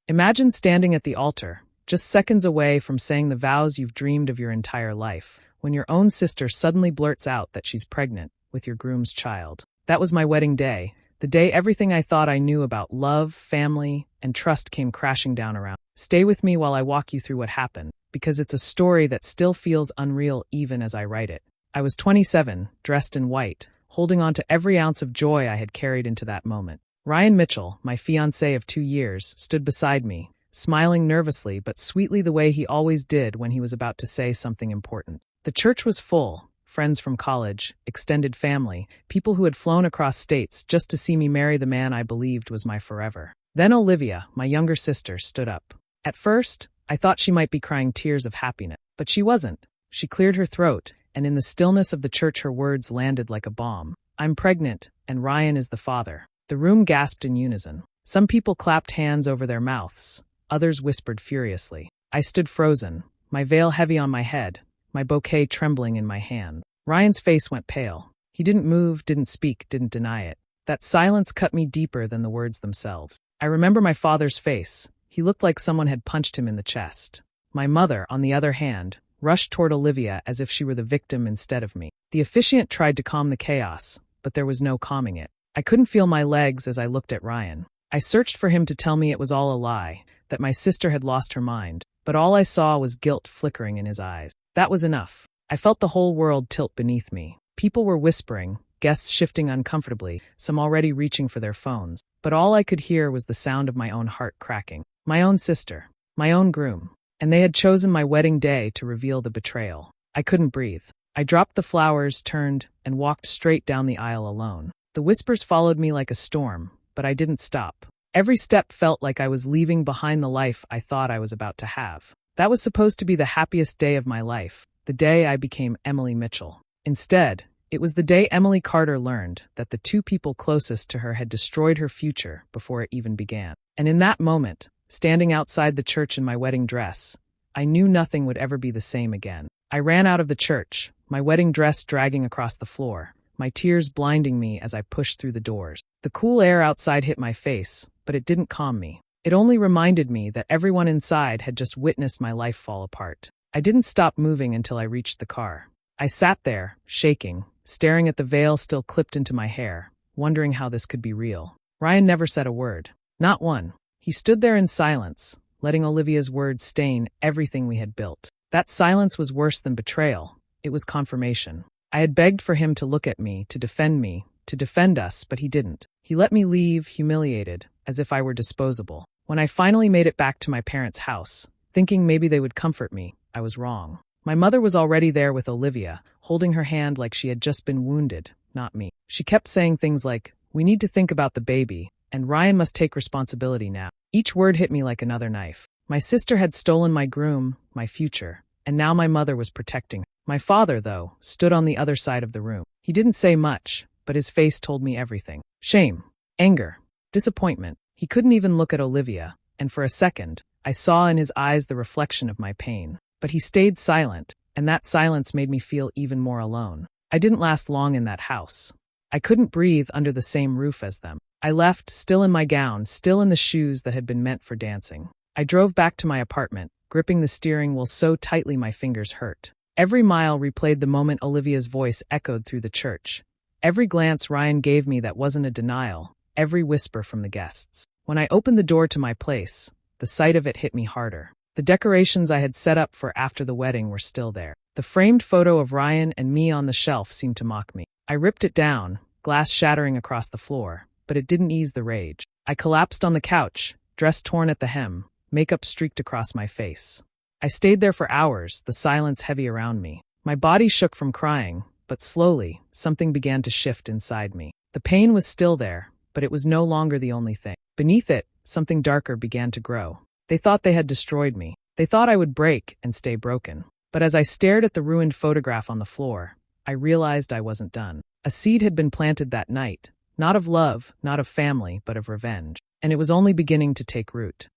Imagine standing at the altar, just seconds away from saying the vows you've dreamed of your entire life, when your own sister suddenly blurts out that she's pregnant with your groom's child. That was my wedding day, the day everything I thought I knew about love, family, and trust came crashing down around. Stay with me while I walk you through what happened, because it's a story that still feels unreal even as I write it. I was 27, dressed in white, holding on to every ounce of joy I had carried into that moment. Ryan Mitchell, my fiancé of 2 years, stood beside me, smiling nervously but sweetly the way he always did when he was about to say something important. The church was full, friends from college, extended family, people who had flown across states just to see me marry the man I believed was my forever. Then Olivia, my younger sister, stood up. At first, I thought she might be crying tears of happiness, but she wasn't. She cleared her throat, and in the stillness of the church her words landed like a bomb. I'm pregnant, and Ryan is the father. The room gasped in unison. Some people clapped hands over their mouths. Others whispered furiously. I stood frozen, my veil heavy on my head, my bouquet trembling in my hand. Ryan's face went pale. He didn't move, didn't speak, didn't deny it. That silence cut me deeper than the words themselves. I remember my father's face. He looked like someone had punched him in the chest. My mother, on the other hand, rushed toward Olivia as if she were the victim instead of me. The officiant tried to calm the chaos, but there was no calming it. I couldn't feel my legs as I looked at Ryan. I searched for him to tell me it was all a lie, that my sister had lost her mind, but all I saw was guilt flickering in his eyes. That was enough. I felt the whole world tilt beneath me. People were whispering, guests shifting uncomfortably, some already reaching for their phones, but all I could hear was the sound of my own heart cracking. My own sister, my own groom, and they had chosen my wedding day to reveal the betrayal. I couldn't breathe. I dropped the flowers, turned, and walked straight down the aisle alone. The whispers followed me like a storm, but I didn't stop. Every step felt like I was leaving behind the life I thought I was about to have. That was supposed to be the happiest day of my life, the day I became Emily Mitchell. Instead, it was the day Emily Carter learned that the two people closest to her had destroyed her future before it even began. And in that moment, standing outside the church in my wedding dress, I knew nothing would ever be the same again. I ran out of the church, my wedding dress dragging across the floor, my tears blinding me as I pushed through the doors. The cool air outside hit my face, but it didn't calm me. It only reminded me that everyone inside had just witnessed my life fall apart. I didn't stop moving until I reached the car. I sat there, shaking, staring at the veil still clipped into my hair, wondering how this could be real. Ryan never said a word. Not one. He stood there in silence, letting Olivia's words stain everything we had built. That silence was worse than betrayal. It was confirmation. I had begged for him to look at me, to defend us, but he didn't. He let me leave, humiliated, as if I were disposable. When I finally made it back to my parents' house, thinking maybe they would comfort me, I was wrong. My mother was already there with Olivia, holding her hand like she had just been wounded, not me. She kept saying things like, "We need to think about the baby, and Ryan must take responsibility now." Each word hit me like another knife. My sister had stolen my groom, my future, and now my mother was protecting her. My father, though, stood on the other side of the room. He didn't say much, but his face told me everything. Shame, anger, disappointment. He couldn't even look at Olivia, and for a second, I saw in his eyes the reflection of my pain. But he stayed silent, and that silence made me feel even more alone. I didn't last long in that house. I couldn't breathe under the same roof as them. I left, still in my gown, still in the shoes that had been meant for dancing. I drove back to my apartment, gripping the steering wheel so tightly my fingers hurt. Every mile replayed the moment Olivia's voice echoed through the church. Every glance Ryan gave me that wasn't a denial, every whisper from the guests. When I opened the door to my place, the sight of it hit me harder. The decorations I had set up for after the wedding were still there. The framed photo of Ryan and me on the shelf seemed to mock me. I ripped it down, glass shattering across the floor, but it didn't ease the rage. I collapsed on the couch, dress torn at the hem, makeup streaked across my face. I stayed there for hours, the silence heavy around me. My body shook from crying, but slowly, something began to shift inside me. The pain was still there, but it was no longer the only thing. Beneath it, something darker began to grow. They thought they had destroyed me. They thought I would break and stay broken. But as I stared at the ruined photograph on the floor, I realized I wasn't done. A seed had been planted that night, not of love, not of family, but of revenge. And it was only beginning to take root.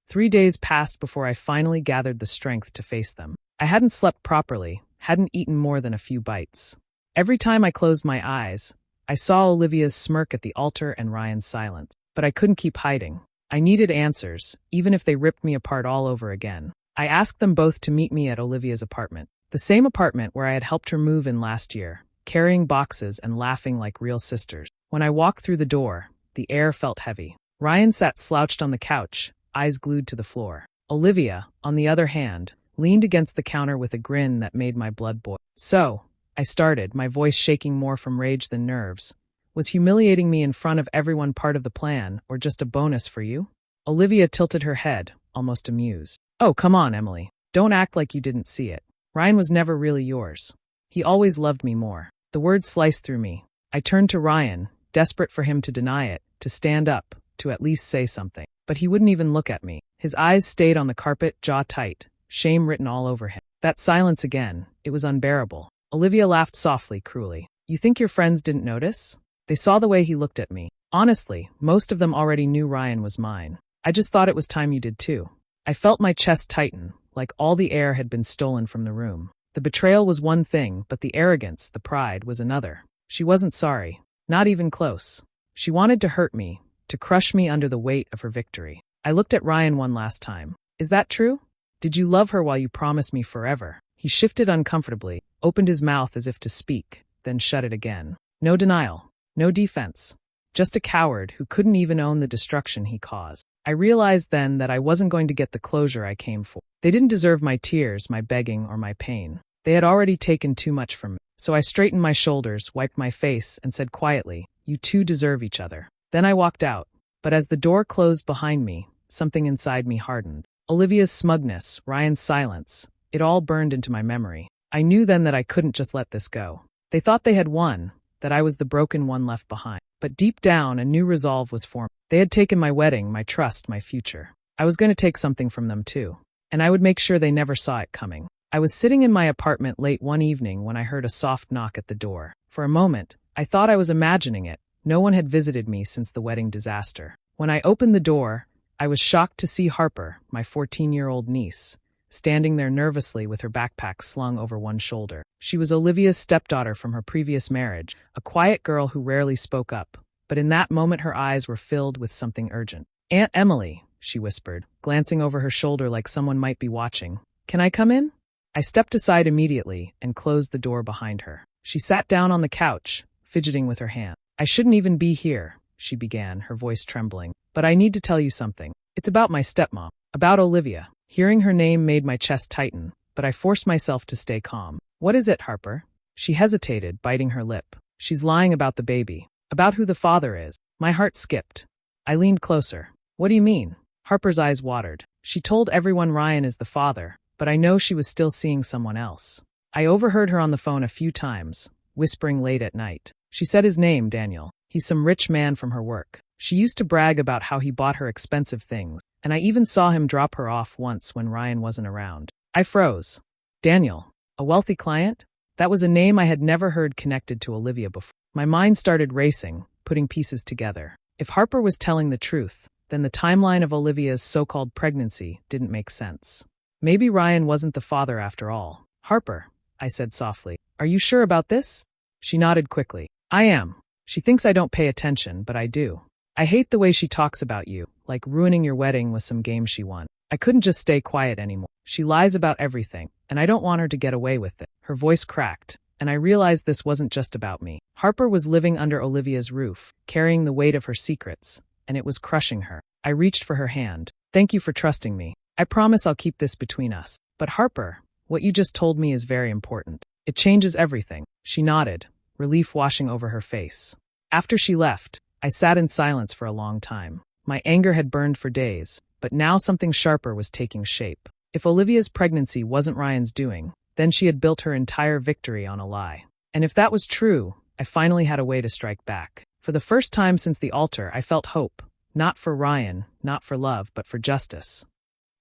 3 days passed before I finally gathered the strength to face them. I hadn't slept properly, hadn't eaten more than a few bites. Every time I closed my eyes, I saw Olivia's smirk at the altar and Ryan's silence. But I couldn't keep hiding. I needed answers, even if they ripped me apart all over again. I asked them both to meet me at Olivia's apartment. The same apartment where I had helped her move in last year, carrying boxes and laughing like real sisters. When I walked through the door, the air felt heavy. Ryan sat slouched on the couch, eyes glued to the floor. Olivia, on the other hand, leaned against the counter with a grin that made my blood boil. "So," I started, my voice shaking more from rage than nerves, "was humiliating me in front of everyone part of the plan, or just a bonus for you?" Olivia tilted her head, almost amused. "Oh, come on, Emily. Don't act like you didn't see it. Ryan was never really yours. He always loved me more." The words sliced through me. I turned to Ryan, desperate for him to deny it, to stand up, to at least say something. But he wouldn't even look at me. His eyes stayed on the carpet, jaw tight, shame written all over him. That silence again, it was unbearable. Olivia laughed softly, cruelly. "You think your friends didn't notice? They saw the way he looked at me. Honestly, most of them already knew Ryan was mine. I just thought it was time you did too." I felt my chest tighten, like all the air had been stolen from the room. The betrayal was one thing, but the arrogance, the pride, was another. She wasn't sorry. Not even close. She wanted to hurt me, to crush me under the weight of her victory. I looked at Ryan one last time. "Is that true? Did you love her while you promised me forever?" He shifted uncomfortably, opened his mouth as if to speak, then shut it again. No denial. No defense. Just a coward who couldn't even own the destruction he caused. I realized then that I wasn't going to get the closure I came for. They didn't deserve my tears, my begging, or my pain. They had already taken too much from me. So I straightened my shoulders, wiped my face, and said quietly, "You two deserve each other." Then I walked out. But as the door closed behind me, something inside me hardened. Olivia's smugness, Ryan's silence, it all burned into my memory. I knew then that I couldn't just let this go. They thought they had won, that I was the broken one left behind. But deep down, a new resolve was formed. They had taken my wedding, my trust, my future. I was going to take something from them too. And I would make sure they never saw it coming. I was sitting in my apartment late one evening when I heard a soft knock at the door. For a moment, I thought I was imagining it. No one had visited me since the wedding disaster. When I opened the door, I was shocked to see Harper, my 14-year-old niece, standing there nervously with her backpack slung over one shoulder. She was Olivia's stepdaughter from her previous marriage, a quiet girl who rarely spoke up. But in that moment her eyes were filled with something urgent. "Aunt Emily," she whispered, glancing over her shoulder like someone might be watching. "Can I come in?" I stepped aside immediately and closed the door behind her. She sat down on the couch, fidgeting with her hand. "I shouldn't even be here," she began, her voice trembling. "But I need to tell you something. It's about my stepmom, about Olivia." Hearing her name made my chest tighten, but I forced myself to stay calm. "What is it, Harper?" She hesitated, biting her lip. "She's lying about the baby, about who the father is." My heart skipped. I leaned closer. "What do you mean?" Harper's eyes watered. "She told everyone Ryan is the father, but I know she was still seeing someone else. I overheard her on the phone a few times, whispering late at night. She said his name, Daniel. He's some rich man from her work. She used to brag about how he bought her expensive things, and I even saw him drop her off once when Ryan wasn't around." I froze. Daniel, a wealthy client? That was a name I had never heard connected to Olivia before. My mind started racing, putting pieces together. If Harper was telling the truth, then the timeline of Olivia's so-called pregnancy didn't make sense. Maybe Ryan wasn't the father after all. "Harper," I said softly, "are you sure about this?" She nodded quickly. "I am. She thinks I don't pay attention, but I do. I hate the way she talks about you, like ruining your wedding with some game she won. I couldn't just stay quiet anymore. She lies about everything, and I don't want her to get away with it." Her voice cracked, and I realized this wasn't just about me. Harper was living under Olivia's roof, carrying the weight of her secrets, and it was crushing her. I reached for her hand. "Thank you for trusting me. I promise I'll keep this between us. But Harper, what you just told me is very important. It changes everything." She nodded, relief washing over her face. After she left, I sat in silence for a long time. My anger had burned for days, but now something sharper was taking shape. If Olivia's pregnancy wasn't Ryan's doing, then she had built her entire victory on a lie. And if that was true, I finally had a way to strike back. For the first time since the altar, I felt hope. Not for Ryan, not for love, but for justice.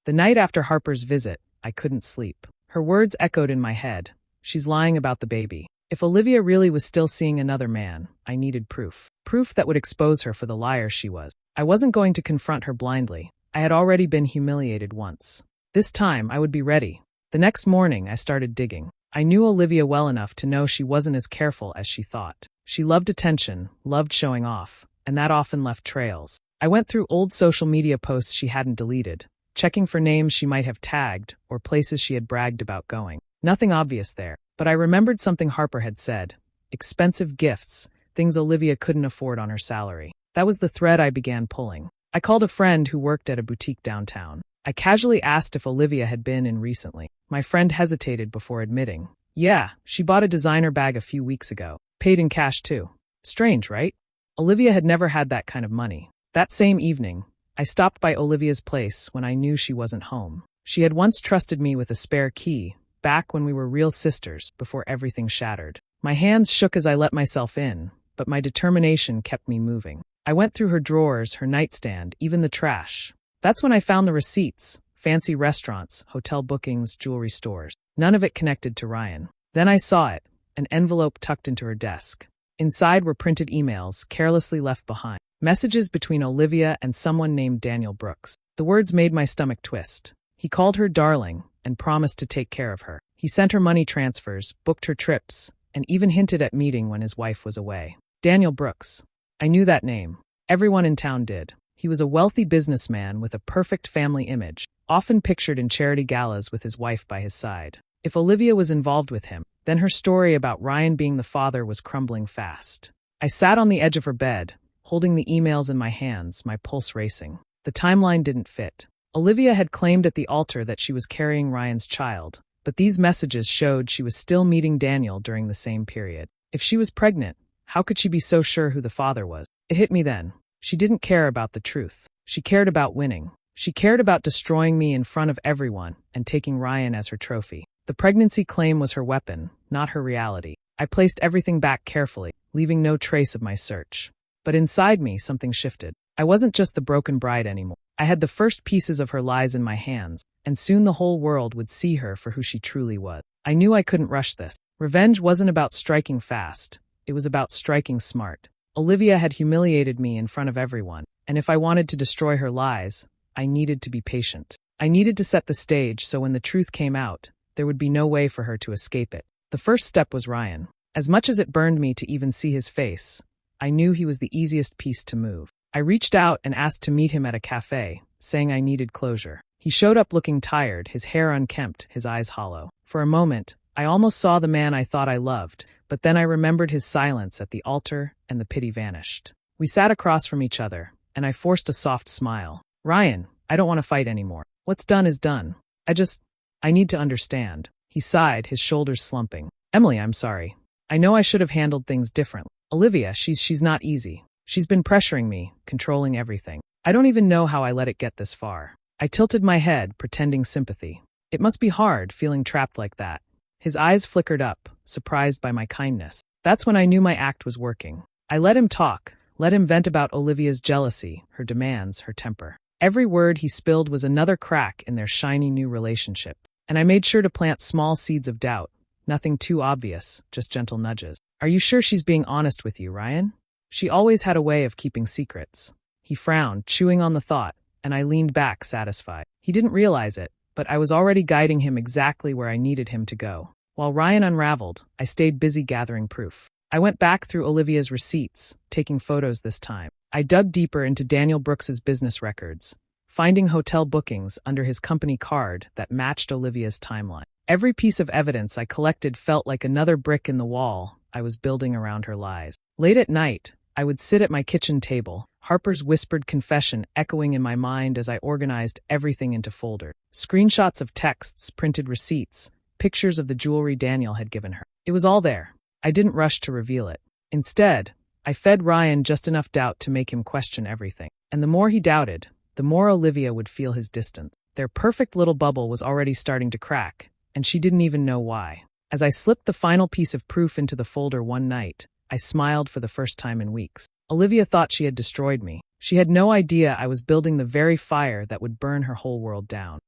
The night after Harper's visit, I couldn't sleep. Her words echoed in my head. She's lying about the baby. If Olivia really was still seeing another man, I needed proof. Proof that would expose her for the liar she was. I wasn't going to confront her blindly. I had already been humiliated once. This time, I would be ready. The next morning, I started digging. I knew Olivia well enough to know she wasn't as careful as she thought. She loved attention, loved showing off, and that often left trails. I went through old social media posts she hadn't deleted, checking for names she might have tagged or places she had bragged about going. Nothing obvious there, but I remembered something Harper had said. Expensive gifts, things Olivia couldn't afford on her salary. That was the thread I began pulling. I called a friend who worked at a boutique downtown. I casually asked if Olivia had been in recently. My friend hesitated before admitting. Yeah, she bought a designer bag a few weeks ago. Paid in cash too. Strange, right? Olivia had never had that kind of money. That same evening, I stopped by Olivia's place when I knew she wasn't home. She had once trusted me with a spare key, back when we were real sisters, before everything shattered. My hands shook as I let myself in, but my determination kept me moving. I went through her drawers, her nightstand, even the trash. That's when I found the receipts, fancy restaurants, hotel bookings, jewelry stores. None of it connected to Ryan. Then I saw it, an envelope tucked into her desk. Inside were printed emails, carelessly left behind. Messages between Olivia and someone named Daniel Brooks. The words made my stomach twist. He called her darling and promised to take care of her. He sent her money transfers, booked her trips, and even hinted at meeting when his wife was away. Daniel Brooks. I knew that name. Everyone in town did. He was a wealthy businessman with a perfect family image, often pictured in charity galas with his wife by his side. If Olivia was involved with him, then her story about Ryan being the father was crumbling fast. I sat on the edge of her bed, holding the emails in my hands, my pulse racing. The timeline didn't fit. Olivia had claimed at the altar that she was carrying Ryan's child, but these messages showed she was still meeting Daniel during the same period. If she was pregnant, how could she be so sure who the father was? It hit me then. She didn't care about the truth. She cared about winning. She cared about destroying me in front of everyone and taking Ryan as her trophy. The pregnancy claim was her weapon, not her reality. I placed everything back carefully, leaving no trace of my search. But inside me, something shifted. I wasn't just the broken bride anymore. I had the first pieces of her lies in my hands, and soon the whole world would see her for who she truly was. I knew I couldn't rush this. Revenge wasn't about striking fast. It was about striking smart. Olivia had humiliated me in front of everyone, and if I wanted to destroy her lies, I needed to be patient. I needed to set the stage so when the truth came out, there would be no way for her to escape it. The first step was Ryan. As much as it burned me to even see his face, I knew he was the easiest piece to move. I reached out and asked to meet him at a cafe, saying I needed closure. He showed up looking tired, his hair unkempt, his eyes hollow. For a moment, I almost saw the man I thought I loved, but then I remembered his silence at the altar and the pity vanished. We sat across from each other, and I forced a soft smile. Ryan, I don't want to fight anymore. What's done is done. I need to understand. He sighed, his shoulders slumping. Emily, I'm sorry. I know I should have handled things differently. Olivia, she's not easy. She's been pressuring me, controlling everything. I don't even know how I let it get this far. I tilted my head, pretending sympathy. It must be hard, feeling trapped like that. His eyes flickered up, surprised by my kindness. That's when I knew my act was working. I let him talk, let him vent about Olivia's jealousy, her demands, her temper. Every word he spilled was another crack in their shiny new relationship. And I made sure to plant small seeds of doubt. Nothing too obvious, just gentle nudges. Are you sure she's being honest with you, Ryan? She always had a way of keeping secrets. He frowned, chewing on the thought, and I leaned back, satisfied. He didn't realize it, but I was already guiding him exactly where I needed him to go. While Ryan unraveled, I stayed busy gathering proof. I went back through Olivia's receipts, taking photos this time. I dug deeper into Daniel Brooks's business records, finding hotel bookings under his company card that matched Olivia's timeline. Every piece of evidence I collected felt like another brick in the wall I was building around her lies. Late at night, I would sit at my kitchen table, Harper's whispered confession echoing in my mind as I organized everything into folders. Screenshots of texts, printed receipts, pictures of the jewelry Daniel had given her. It was all there. I didn't rush to reveal it. Instead, I fed Ryan just enough doubt to make him question everything. And the more he doubted, the more Olivia would feel his distance. Their perfect little bubble was already starting to crack, and she didn't even know why. As I slipped the final piece of proof into the folder one night, I smiled for the first time in weeks. Olivia thought she had destroyed me. She had no idea I was building the very fire that would burn her whole world down.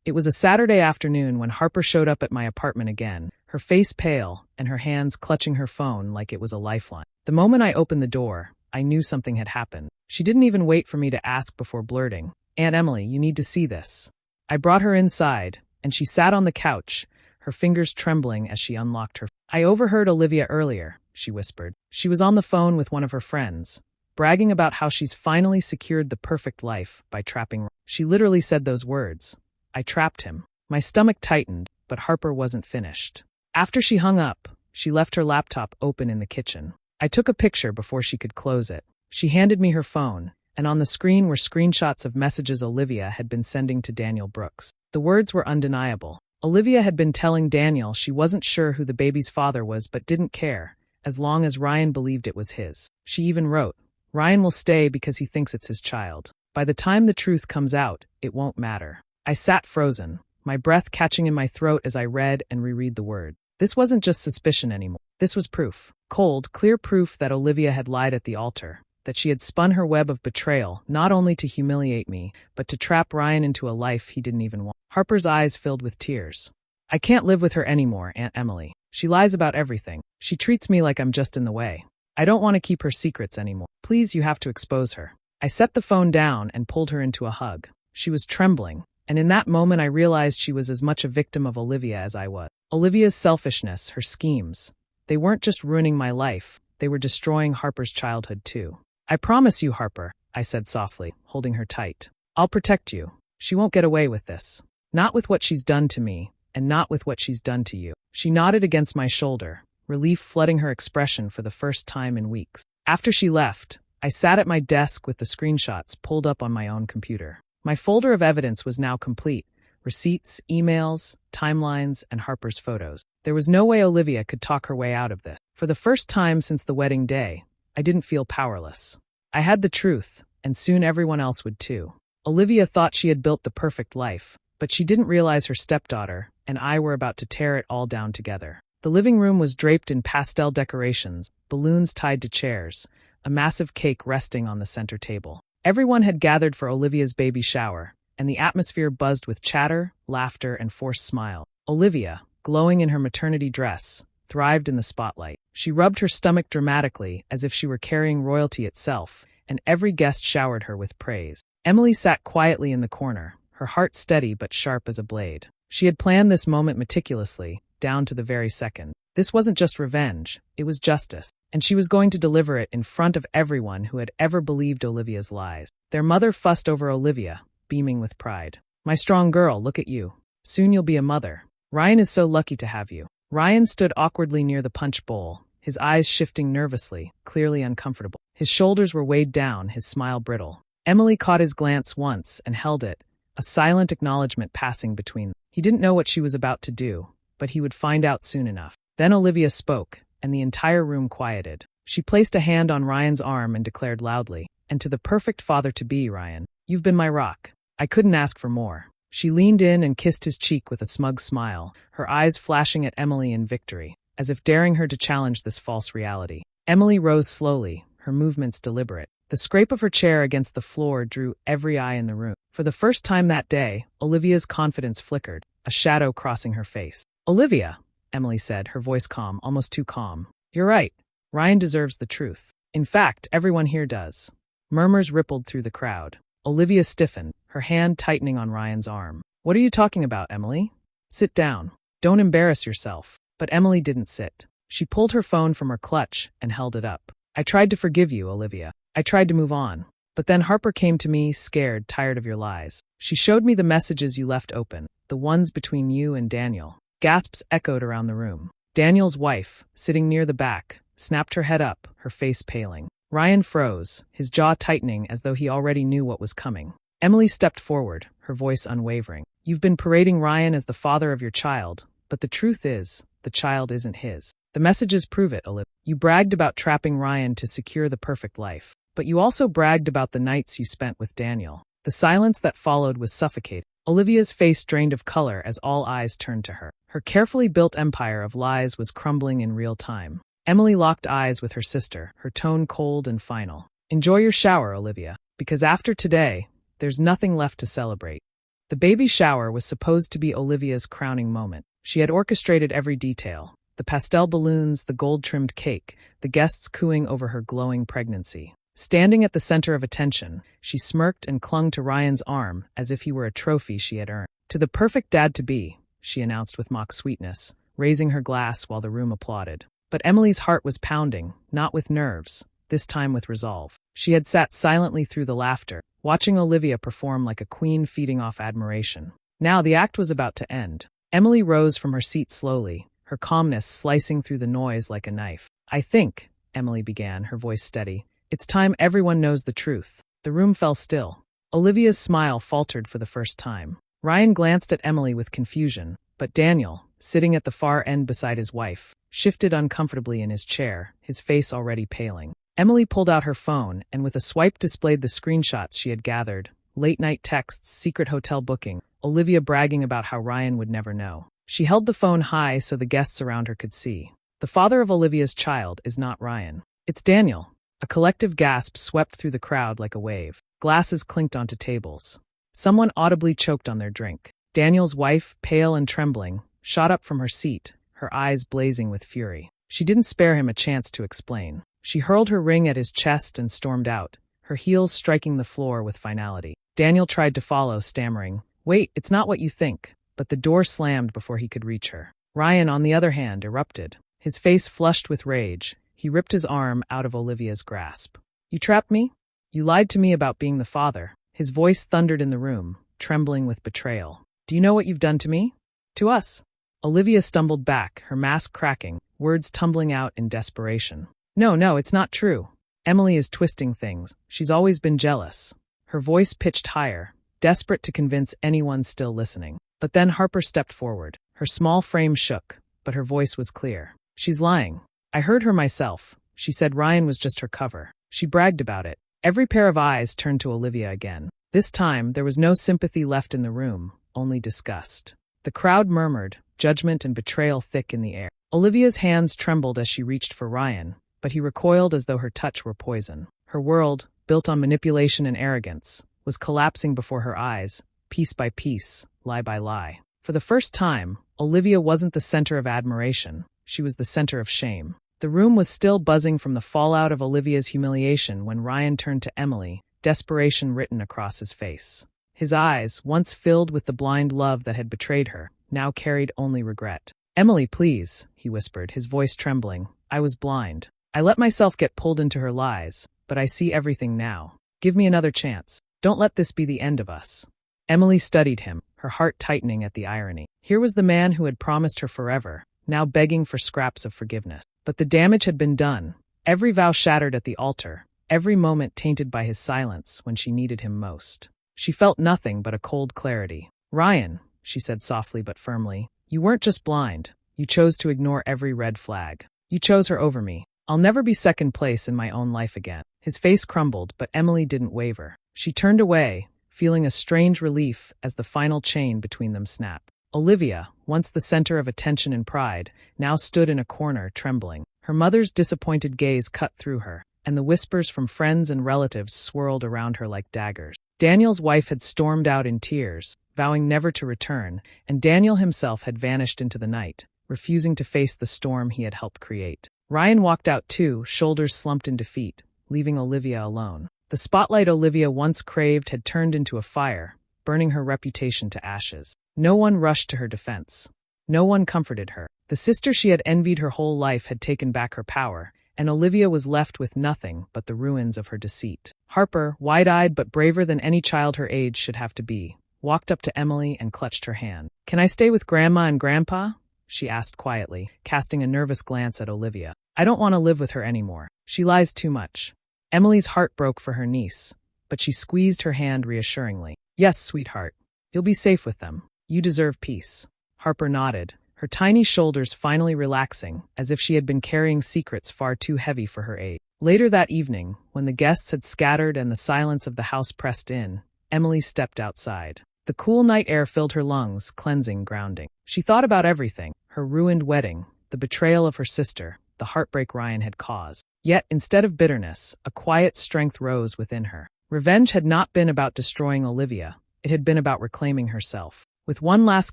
It was a Saturday afternoon when Harper showed up at my apartment again, her face pale and her hands clutching her phone like it was a lifeline. The moment I opened the door, I knew something had happened. She didn't even wait for me to ask before blurting, "Aunt Emily, you need to see this." I brought her inside, and she sat on the couch, her fingers trembling as she unlocked her. "I overheard Olivia earlier," she whispered. "She was on the phone with one of her friends, bragging about how she's finally secured the perfect life by trapping. She literally said those words. I trapped him. My stomach tightened, but Harper wasn't finished. After she hung up, she left her laptop open in the kitchen. I took a picture before she could close it. She handed me her phone, and on the screen were screenshots of messages Olivia had been sending to Daniel Brooks. The words were undeniable. Olivia had been telling Daniel she wasn't sure who the baby's father was but didn't care, as long as Ryan believed it was his. She even wrote, Ryan will stay because he thinks it's his child. By the time the truth comes out, it won't matter. I sat frozen, my breath catching in my throat as I read and reread the word. This wasn't just suspicion anymore. This was proof. Cold, clear proof that Olivia had lied at the altar, that she had spun her web of betrayal not only to humiliate me, but to trap Ryan into a life he didn't even want. Harper's eyes filled with tears. I can't live with her anymore, Aunt Emily. She lies about everything. She treats me like I'm just in the way. I don't want to keep her secrets anymore. Please, you have to expose her. I set the phone down and pulled her into a hug. She was trembling, and in that moment I realized she was as much a victim of Olivia as I was. Olivia's selfishness, her schemes. They weren't just ruining my life, they were destroying Harper's childhood too. I promise you, Harper, I said softly, holding her tight. I'll protect you. She won't get away with this. Not with what she's done to me, and not with what she's done to you. She nodded against my shoulder, relief flooding her expression for the first time in weeks. After she left, I sat at my desk with the screenshots pulled up on my own computer. My folder of evidence was now complete. Receipts, emails, timelines, and Harper's photos. There was no way Olivia could talk her way out of this. For the first time since the wedding day, I didn't feel powerless. I had the truth, and soon everyone else would too. Olivia thought she had built the perfect life, but she didn't realize her stepdaughter and I were about to tear it all down together. The living room was draped in pastel decorations, balloons tied to chairs, a massive cake resting on the center table. Everyone had gathered for Olivia's baby shower, and the atmosphere buzzed with chatter, laughter, and forced smile. Olivia, glowing in her maternity dress, thrived in the spotlight. She rubbed her stomach dramatically as if she were carrying royalty itself, and every guest showered her with praise. Emily sat quietly in the corner, her heart steady but sharp as a blade. She had planned this moment meticulously, down to the very second. This wasn't just revenge, it was justice, and she was going to deliver it in front of everyone who had ever believed Olivia's lies. Their mother fussed over Olivia, beaming with pride. My strong girl, look at you. Soon you'll be a mother. Ryan is so lucky to have you. Ryan stood awkwardly near the punch bowl, his eyes shifting nervously, clearly uncomfortable. His shoulders were weighed down, his smile brittle. Emily caught his glance once and held it, a silent acknowledgement passing between them. He didn't know what she was about to do, but he would find out soon enough. Then Olivia spoke, and the entire room quieted. She placed a hand on Ryan's arm and declared loudly, "And to the perfect father-to-be, Ryan, you've been my rock. I couldn't ask for more." She leaned in and kissed his cheek with a smug smile, her eyes flashing at Emily in victory, as if daring her to challenge this false reality. Emily rose slowly, her movements deliberate. The scrape of her chair against the floor drew every eye in the room. For the first time that day, Olivia's confidence flickered, a shadow crossing her face. "Olivia," Emily said, her voice calm, almost too calm. "You're right. Ryan deserves the truth. In fact, everyone here does." Murmurs rippled through the crowd. Olivia stiffened, her hand tightening on Ryan's arm. "What are you talking about, Emily? Sit down. Don't embarrass yourself." But Emily didn't sit. She pulled her phone from her clutch and held it up. "I tried to forgive you, Olivia. I tried to move on. But then Harper came to me, scared, tired of your lies. She showed me the messages you left open, the ones between you and Daniel." Gasps echoed around the room. Daniel's wife, sitting near the back, snapped her head up, her face paling. Ryan froze, his jaw tightening as though he already knew what was coming. Emily stepped forward, her voice unwavering. "You've been parading Ryan as the father of your child, but the truth is, the child isn't his. The messages prove it, Olivia. You bragged about trapping Ryan to secure the perfect life, but you also bragged about the nights you spent with Daniel." The silence that followed was suffocating. Olivia's face drained of color as all eyes turned to her. Her carefully built empire of lies was crumbling in real time. Emily locked eyes with her sister, her tone cold and final. "Enjoy your shower, Olivia, because after today, there's nothing left to celebrate." The baby shower was supposed to be Olivia's crowning moment. She had orchestrated every detail. The pastel balloons, the gold-trimmed cake, the guests cooing over her glowing pregnancy. Standing at the center of attention, she smirked and clung to Ryan's arm as if he were a trophy she had earned. "To the perfect dad-to-be," she announced with mock sweetness, raising her glass while the room applauded. But Emily's heart was pounding, not with nerves, this time with resolve. She had sat silently through the laughter, watching Olivia perform like a queen feeding off admiration. Now the act was about to end. Emily rose from her seat slowly, her calmness slicing through the noise like a knife. "I think," Emily began, her voice steady, "it's time everyone knows the truth." The room fell still. Olivia's smile faltered for the first time. Ryan glanced at Emily with confusion, but Daniel, sitting at the far end beside his wife, shifted uncomfortably in his chair, his face already paling. Emily pulled out her phone and with a swipe displayed the screenshots she had gathered, late-night texts, secret hotel booking, Olivia bragging about how Ryan would never know. She held the phone high so the guests around her could see. "The father of Olivia's child is not Ryan. It's Daniel." A collective gasp swept through the crowd like a wave. Glasses clinked onto tables. Someone audibly choked on their drink. Daniel's wife, pale and trembling, shot up from her seat, her eyes blazing with fury. She didn't spare him a chance to explain. She hurled her ring at his chest and stormed out, her heels striking the floor with finality. Daniel tried to follow, stammering, "Wait, it's not what you think." But the door slammed before he could reach her. Ryan, on the other hand, erupted. His face flushed with rage, he ripped his arm out of Olivia's grasp. "You trapped me? You lied to me about being the father." His voice thundered in the room, trembling with betrayal. "Do you know what you've done to me? To us?" Olivia stumbled back, her mask cracking, words tumbling out in desperation. No, it's not true. Emily is twisting things. She's always been jealous." Her voice pitched higher, desperate to convince anyone still listening. But then Harper stepped forward. Her small frame shook, but her voice was clear. "She's lying. I heard her myself. She said Ryan was just her cover. She bragged about it." Every pair of eyes turned to Olivia again. This time, there was no sympathy left in the room, only disgust. The crowd murmured, judgment and betrayal thick in the air. Olivia's hands trembled as she reached for Ryan, but he recoiled as though her touch were poison. Her world, built on manipulation and arrogance, was collapsing before her eyes, piece by piece, lie by lie. For the first time, Olivia wasn't the center of admiration, she was the center of shame. The room was still buzzing from the fallout of Olivia's humiliation when Ryan turned to Emily, desperation written across his face. His eyes, once filled with the blind love that had betrayed her, now carried only regret. "Emily, please," he whispered, his voice trembling. "I was blind. I let myself get pulled into her lies, but I see everything now. Give me another chance. Don't let this be the end of us." Emily studied him, her heart tightening at the irony. Here was the man who had promised her forever, now begging for scraps of forgiveness. But the damage had been done, every vow shattered at the altar, every moment tainted by his silence when she needed him most. She felt nothing but a cold clarity. "Ryan," she said softly but firmly, "you weren't just blind. You chose to ignore every red flag. You chose her over me. I'll never be second place in my own life again." His face crumbled, but Emily didn't waver. She turned away, feeling a strange relief as the final chain between them snapped. Olivia, once the center of attention and pride, now stood in a corner, trembling. Her mother's disappointed gaze cut through her, and the whispers from friends and relatives swirled around her like daggers. Daniel's wife had stormed out in tears, vowing never to return, and Daniel himself had vanished into the night, refusing to face the storm he had helped create. Ryan walked out too, shoulders slumped in defeat, leaving Olivia alone. The spotlight Olivia once craved had turned into a fire, burning her reputation to ashes. No one rushed to her defense. No one comforted her. The sister she had envied her whole life had taken back her power, and Olivia was left with nothing but the ruins of her deceit. Harper, wide-eyed but braver than any child her age should have to be, walked up to Emily and clutched her hand. "Can I stay with Grandma and Grandpa?" she asked quietly, casting a nervous glance at Olivia. "I don't want to live with her anymore. She lies too much." Emily's heart broke for her niece, but she squeezed her hand reassuringly. "Yes, sweetheart. You'll be safe with them. You deserve peace." Harper nodded, her tiny shoulders finally relaxing, as if she had been carrying secrets far too heavy for her age. Later that evening, when the guests had scattered and the silence of the house pressed in, Emily stepped outside. The cool night air filled her lungs, cleansing, grounding. She thought about everything, her ruined wedding, the betrayal of her sister, the heartbreak Ryan had caused. Yet, instead of bitterness, a quiet strength rose within her. Revenge had not been about destroying Olivia, it had been about reclaiming herself. With one last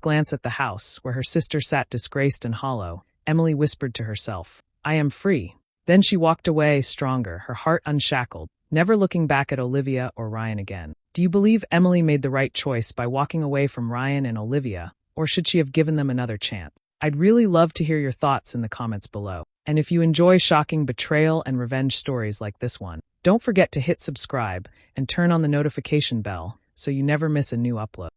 glance at the house, where her sister sat disgraced and hollow, Emily whispered to herself, "I am free." Then she walked away stronger, her heart unshackled, never looking back at Olivia or Ryan again. Do you believe Emily made the right choice by walking away from Ryan and Olivia, or should she have given them another chance? I'd really love to hear your thoughts in the comments below. And if you enjoy shocking betrayal and revenge stories like this one, don't forget to hit subscribe and turn on the notification bell so you never miss a new upload.